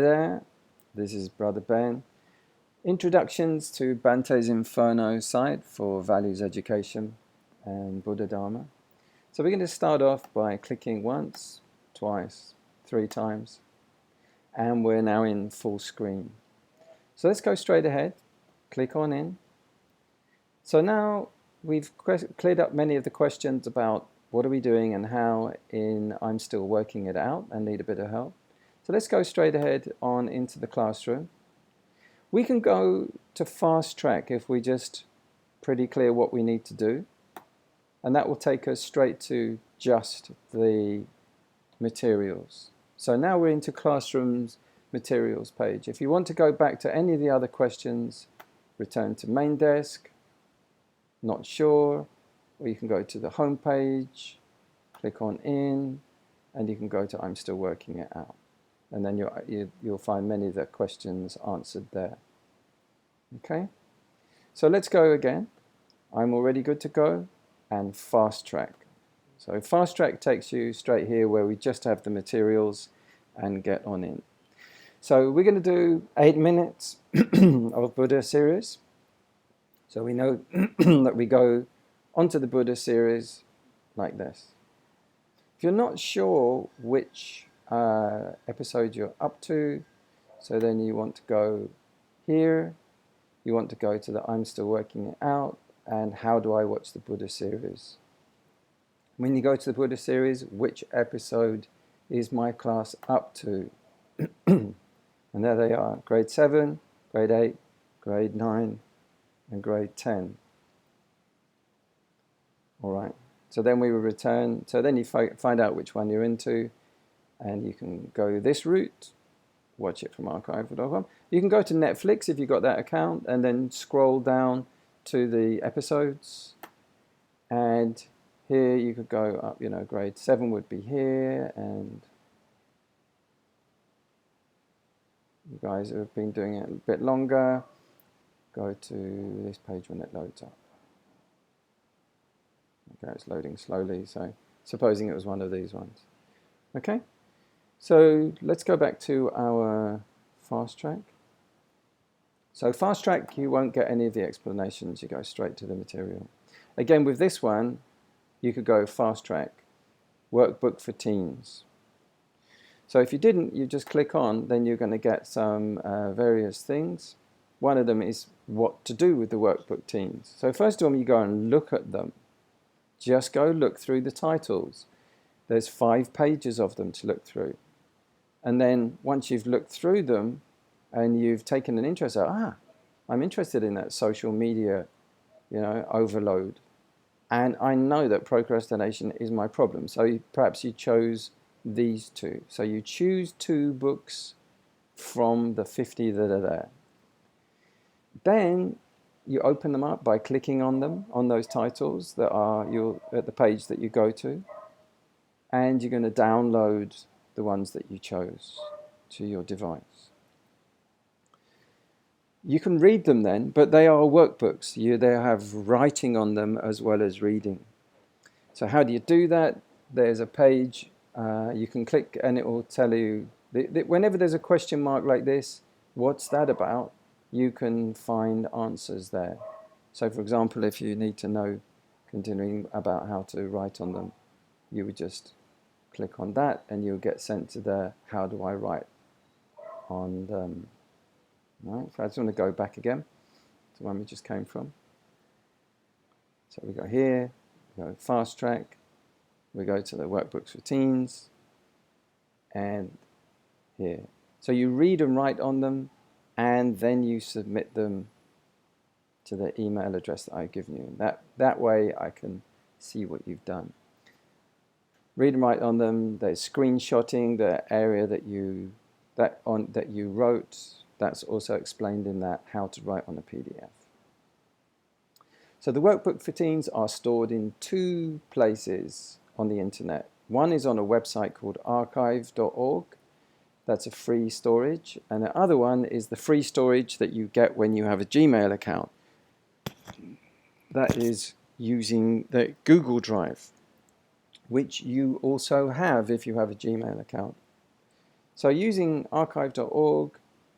There, this is Brother Ben. Introductions to Bhante's Inferno site for values education and Buddha Dharma. So we're going to start off by clicking once, twice, 3 times, and we're now in full screen. So let's go straight ahead, click on in. So now we've cleared up many of the questions about what are we doing and how in I'm still working it out and need a bit of help. So let's go straight ahead on into the classroom. We can go to fast track if we just pretty clear what we need to do, and that will take us straight to just the materials. So now we're into classroom's materials page. If you want to go back to any of the other questions, return to main desk, not sure, or you can go to the home page, click on in, and you can go to I'm still working it out. And then you'll find many of the questions answered there. Okay, so let's go again. I'm already good to go, and fast track. So fast track takes you straight here where we just have the materials and get on in. So we're going to do 8 minutes of Buddha series. So we know that we go onto the Buddha series like this. If you're not sure which episode you're up to, so then you want to go here, you want to go to the I'm still working it out, and how do I watch the Buddha series. When you go to the Buddha series, which episode is my class up to? And there they are, grade 7, grade 8, grade 9, and grade 10. All right, so then we will return, so then you find out which one you're into, and you can go this route, watch it from archive.com. You can go to Netflix if you've got that account, and then scroll down to the episodes. And here you could go up, grade 7 would be here, and you guys who have been doing it a bit longer, go to this page when it loads up. Okay, it's loading slowly, so supposing it was one of these ones. Okay. So let's go back to our fast track. So fast track, you won't get any of the explanations, you go straight to the material. Again, with this one, you could go fast track, workbook for teens. So if you didn't, you just click on, then you're going to get some various things. One of them is what to do with the workbook teens. So first of all, you go and look at them. Just go look through the titles. There's 5 pages of them to look through. And then once you've looked through them and you've taken an interest, I'm interested in that social media, overload. And I know that procrastination is my problem. So perhaps you chose these 2. So you choose 2 books from the 50 that are there. Then you open them up by clicking on them, on those titles that are at the page that you go to. And you're going to download the ones that you chose to your device. You can read them then, but they are workbooks. They have writing on them as well as reading. So how do you do that? There's a page you can click and it will tell you, whenever there's a question mark like this, what's that about? You can find answers there. So for example, if you need to know continuing about how to write on them, you would just click on that and you'll get sent to the how do I write on them. Right, so I just want to go back again to when we just came from. So we go here, we go fast track, we go to the workbooks for teens, and here. So you read and write on them, and then you submit them to the email address that I've given you. That way I can see what you've done. Read and write on them. There's screenshotting the area that you wrote. That's also explained in that how to write on a PDF. So the workbook for teens are stored in 2 places on the internet. One is on a website called archive.org. That's a free storage. And the other one is the free storage that you get when you have a Gmail account. That is using the Google Drive, which you also have if you have a Gmail account. So using archive.org,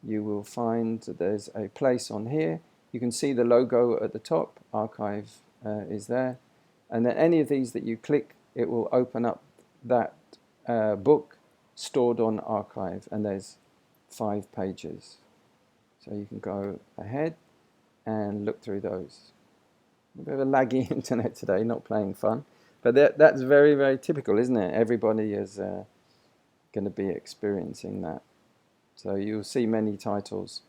you will find that there's a place on here. You can see the logo at the top, archive is there. And then any of these that you click, it will open up that book stored on archive, and there's 5 pages. So you can go ahead and look through those. A bit of a laggy internet today, not playing fun. But that's very, very typical, isn't it? Everybody is going to be experiencing that. So you'll see many titles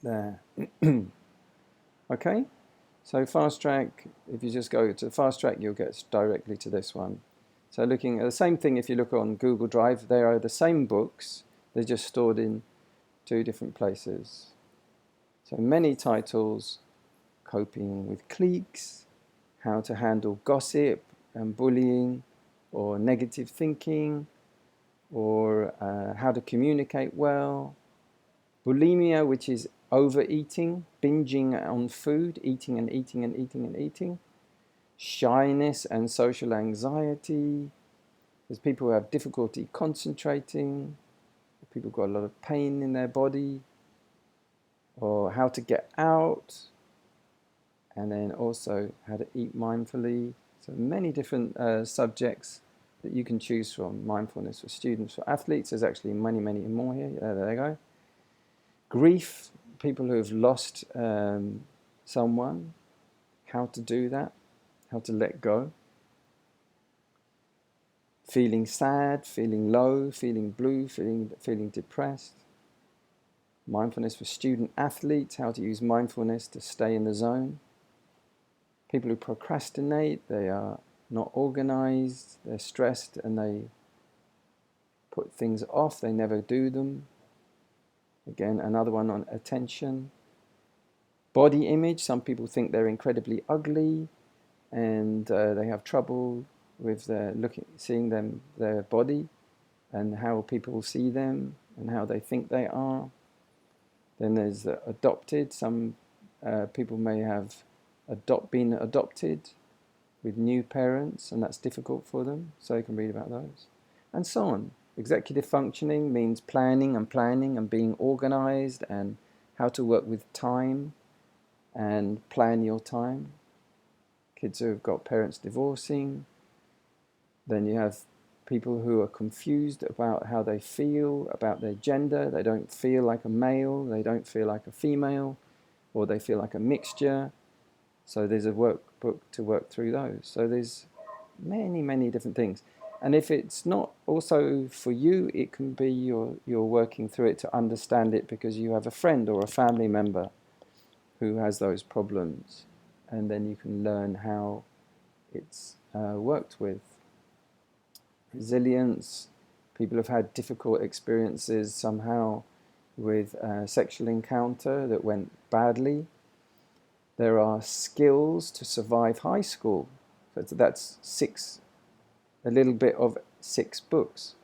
there. Okay, so fast track, if you just go to fast track, you'll get directly to this one. So looking at the same thing, if you look on Google Drive, they are the same books, they're just stored in 2 different places. So many titles: coping with cliques, how to handle gossip and bullying or negative thinking, or how to communicate well, bulimia, which is overeating, binging on food, eating and eating and eating and eating, shyness and social anxiety. There's people who have difficulty concentrating, people who've got a lot of pain in their body, or how to get out, and then also how to eat mindfully. So many different subjects that you can choose from. Mindfulness for students, for athletes. There's actually many, many more here. There you go. Grief, people who have lost someone, how to do that, how to let go. Feeling sad, feeling low, feeling blue, feeling depressed. Mindfulness for student athletes, how to use mindfulness to stay in the zone. People who procrastinate, they are not organized, they're stressed and they put things off, they never do them. Again, another one on attention. Body image, some people think they're incredibly ugly and they have trouble with seeing their body and how people see them and how they think they are. Then there's adopted. Some people may have been adopted with new parents, and that's difficult for them, so you can read about those. And so on. Executive functioning means planning and being organized, and how to work with time and plan your time. Kids who have got parents divorcing. Then you have people who are confused about how they feel about their gender. They don't feel like a male, they don't feel like a female, or they feel like a mixture. So there's a workbook to work through those. So there's many, many different things. And if it's not also for you, it can be you're working through it to understand it because you have a friend or a family member who has those problems. And then you can learn how it's worked with. Resilience. People have had difficult experiences somehow with a sexual encounter that went badly. There are skills to survive high school. So that's a little bit of 6 books.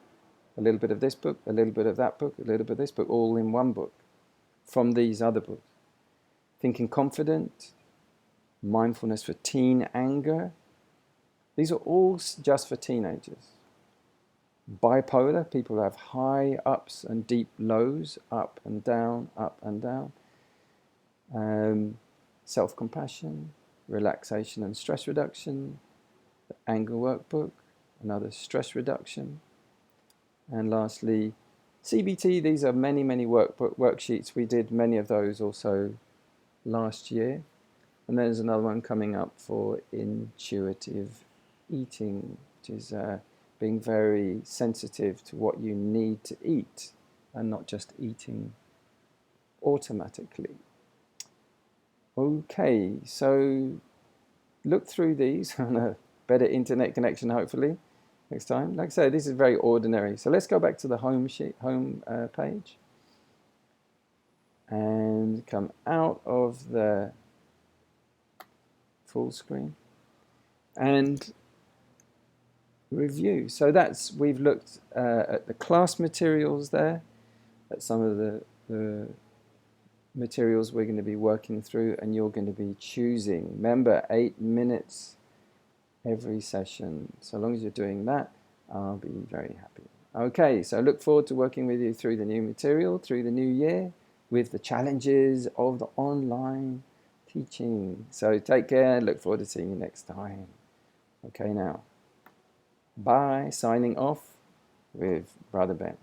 A little bit of this book, a little bit of that book, a little bit of this book, all in one book from these other books. Thinking confident, mindfulness for teen anger. These are all just for teenagers. Bipolar, people have high ups and deep lows, up and down, up and down. Self-compassion, relaxation and stress reduction, the anger workbook, another stress reduction. And lastly, CBT, these are many, many worksheets. We did many of those also last year. And there's another one coming up for intuitive eating, which is being very sensitive to what you need to eat and not just eating automatically. Okay, so look through these on a better internet connection, hopefully, next time. Like I say, this is very ordinary. So let's go back to the home page and come out of the full screen and review. So we've looked at the class materials there, at some of the materials we're going to be working through, and you're going to be choosing. Remember, 8 minutes every session. So long as you're doing that, I'll be very happy. Okay, so I look forward to working with you through the new material, through the new year, with the challenges of the online teaching. So take care, look forward to seeing you next time. Okay now, bye, signing off with Brother Ben.